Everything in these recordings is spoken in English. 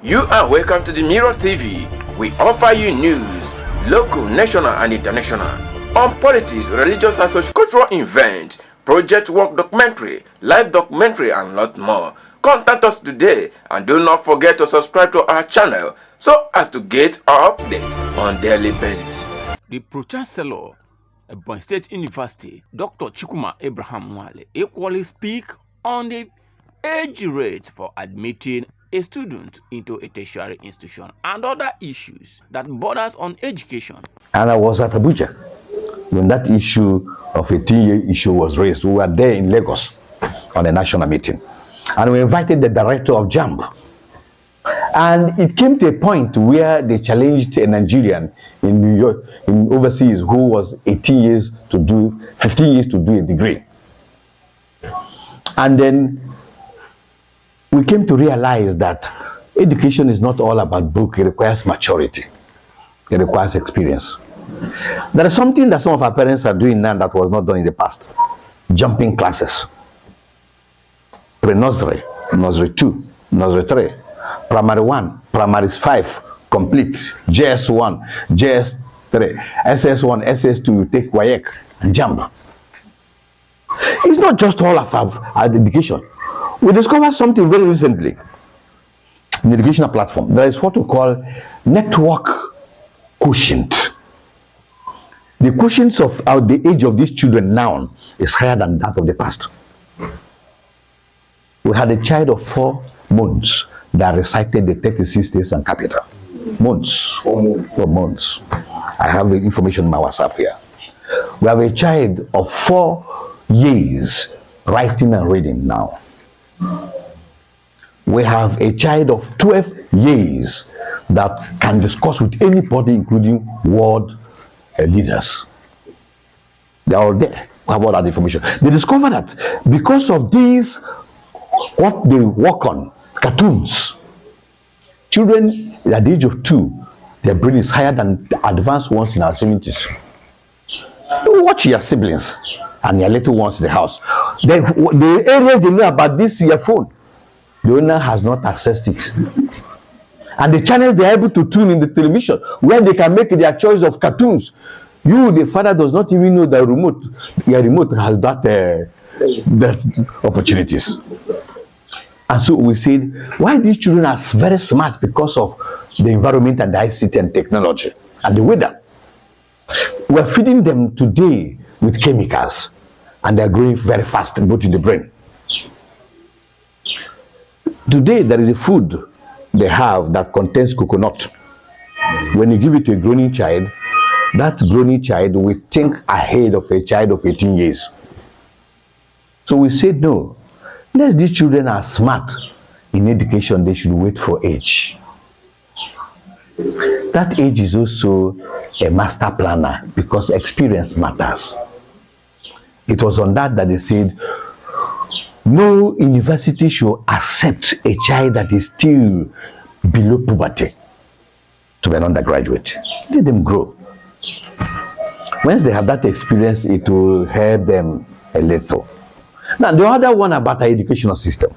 You are welcome to the Mirror TV. We offer you news, local, national and international, on politics, religious and socio-cultural events, project work documentary, live documentary and lot more. Contact us today and do not forget to subscribe to our channel so as to get our updates on daily basis. The Pro-Chancellor at Ebonyi State University, Dr. Chikuma Abraham Mwale, equally speak on the age rate for admitting a student into a tertiary institution and other issues that borders on education. And I was at Abuja when that issue of a 10-year issue was raised. We were there in Lagos on a national meeting, and we invited the director of JAMB. And it came to a point where they challenged a Nigerian in New York, in overseas, who was 15 years to do a degree. And then we came to realize that education is not all about book. It requires maturity. It requires experience. There is something that some of our parents are doing now that was not done in the past. Jumping classes. Pre-nursery, nursery 2, nursery 3, primary 1, primary 5, complete, JS1, JS3, SS1, SS2, you take WAEC and jump. It's not just all of our education. We discovered something very recently in the educational platform. There is what we call network quotient. The quotients of the age of these children now is higher than that of the past. We had a child of 4 months that recited the 36 states and capital. Months. 4 months. I have the information in my WhatsApp here. We have a child of 4 years writing and reading now. We have a child of 12 years that can discuss with anybody, including world leaders. They are all there. We have all that information. They discovered that because of these, what they work on, cartoons, children at the age of 2, their brain is higher than the advanced ones in our 70s. You watch your siblings and your little ones in the house. The areas they know about this your phone, the owner has not accessed it. And the channels they are able to tune in the television, where they can make their choice of cartoons. You, the father, does not even know the remote. Your remote has that opportunities. And so we said, why these children are very smart? Because of the environment and the ICT and technology and the weather. We're feeding them today with chemicals, and they're growing very fast, both in the brain. Today, there is a food they have that contains coconut. When you give it to a growing child, that growing child will think ahead of a child of 18 years. So we said, no, unless these children are smart in education, they should wait for age. That age is also a master planner because experience matters. It was on that they said, no university should accept a child that is still below puberty to be an undergraduate. Let them grow. Once they have that experience, it will help them a little. Now, the other one about our educational system,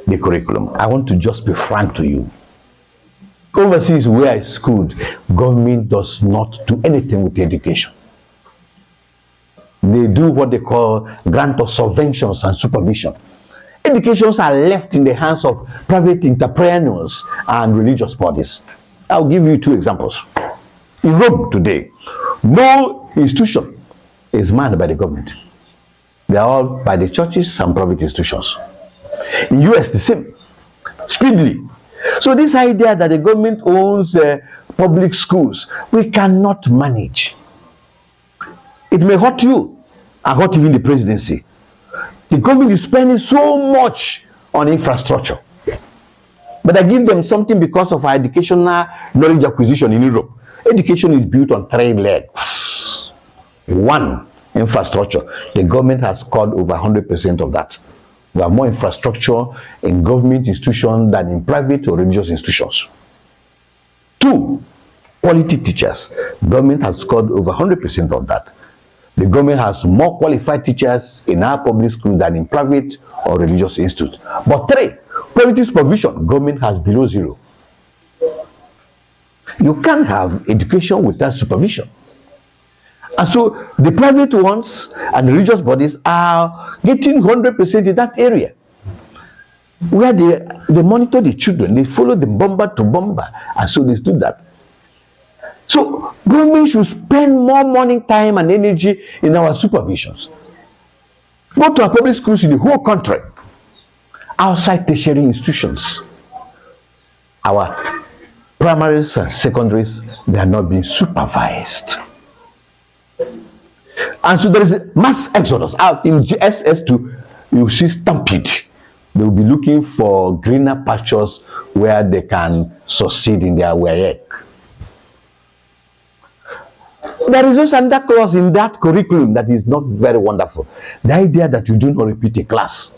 the curriculum, I want to just be frank to you. Overseas where I schooled, government does not do anything with education. They do what they call grant of subventions and supervision. Educations are left in the hands of private entrepreneurs and religious bodies. I'll give you 2 examples. In Rome today, no institution is manned by the government. They are all by the churches and private institutions. In US, the same. Speedily. So this idea that the government owns public schools, we cannot manage. It may hurt you and hurt even the presidency. The government is spending so much on infrastructure. But I give them something because of our educational knowledge acquisition in Europe. Education is built on 3 legs. 1, infrastructure. The government has scored over 100% of that. We have more infrastructure in government institutions than in private or religious institutions. 2, quality teachers. Government has scored over 100% of that. The government has more qualified teachers in our public schools than in private or religious institutes. But 3, Quality supervision, government has below zero. You can't have education without supervision. And so the private ones and religious bodies are getting 100% in that area, where they monitor the children, they follow the bomber to bomber, and so they do that. So government should spend more money, time, and energy in our supervisions. Go to our public schools in the whole country, outside tertiary institutions. Our primaries and secondaries, they are not being supervised. And so there is a mass exodus out in SS2. You see stampede. They will be looking for greener pastures where they can succeed in their work. There is also another clause in that curriculum that is not very wonderful. The idea that you do not repeat a class.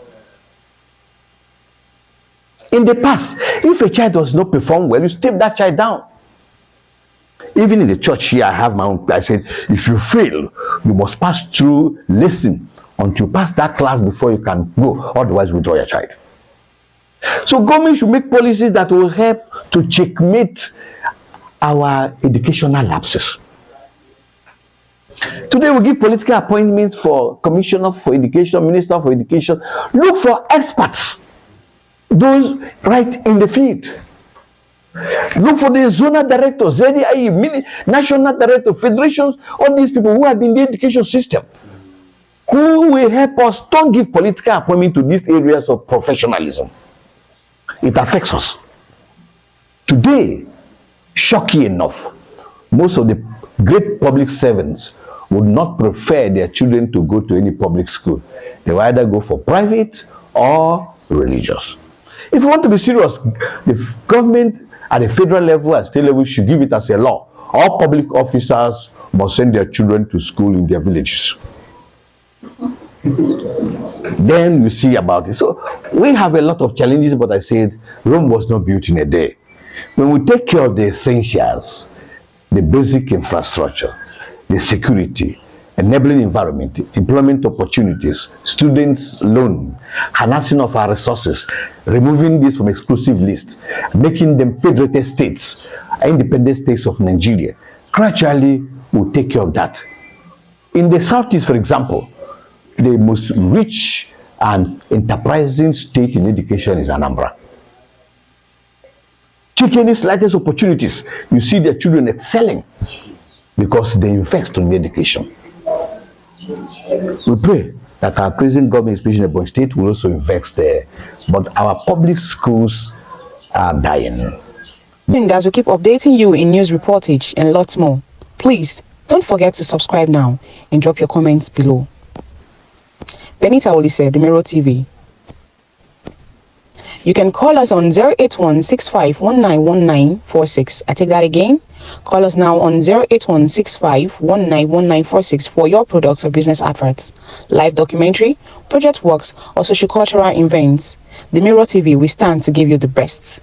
In the past, if a child does not perform well, you step that child down. Even in the church here, I have my own. I said, if you fail, you must pass through lesson until you pass that class before you can go. Otherwise, withdraw your child. So government should make policies that will help to checkmate our educational lapses. Today we give political appointments for commissioner for education, minister for education. Look for experts, those right in the field. Look for the zonal directors, ZDIE, national director, federations, all these people who have been in the education system, who will help us. Don't give political appointment to these areas of professionalism. It affects us. Today, shocking enough, most of the great public servants would not prefer their children to go to any public school. They will either go for private or religious. If you want to be serious, the government at the federal level and state level should give it as a law. All public officers must send their children to school in their villages. Then you see about it. So we have a lot of challenges, but I said Rome was not built in a day. When we take care of the essentials, the basic infrastructure, the security, enabling environment, employment opportunities, students' loan, harnessing of our resources, removing this from exclusive lists, making them federated states, independent states of Nigeria, gradually we'll take care of that. In the Southeast, for example, the most rich and enterprising state in education is Anambra. Take any slightest opportunities, you see their children excelling because they invest in education. We pray that our present government, especially in Ebonyi State, will also invest there. But our public schools are dying. And as we keep updating you in news reportage and lots more, please don't forget to subscribe now and drop your comments below. Benita Olise, The Mirror TV. You can call us on 08165191946. I take that again. Call us now on 08165191946 for your products or business adverts, live documentary, project works, or sociocultural events. The Mirror TV, we stand to give you the best.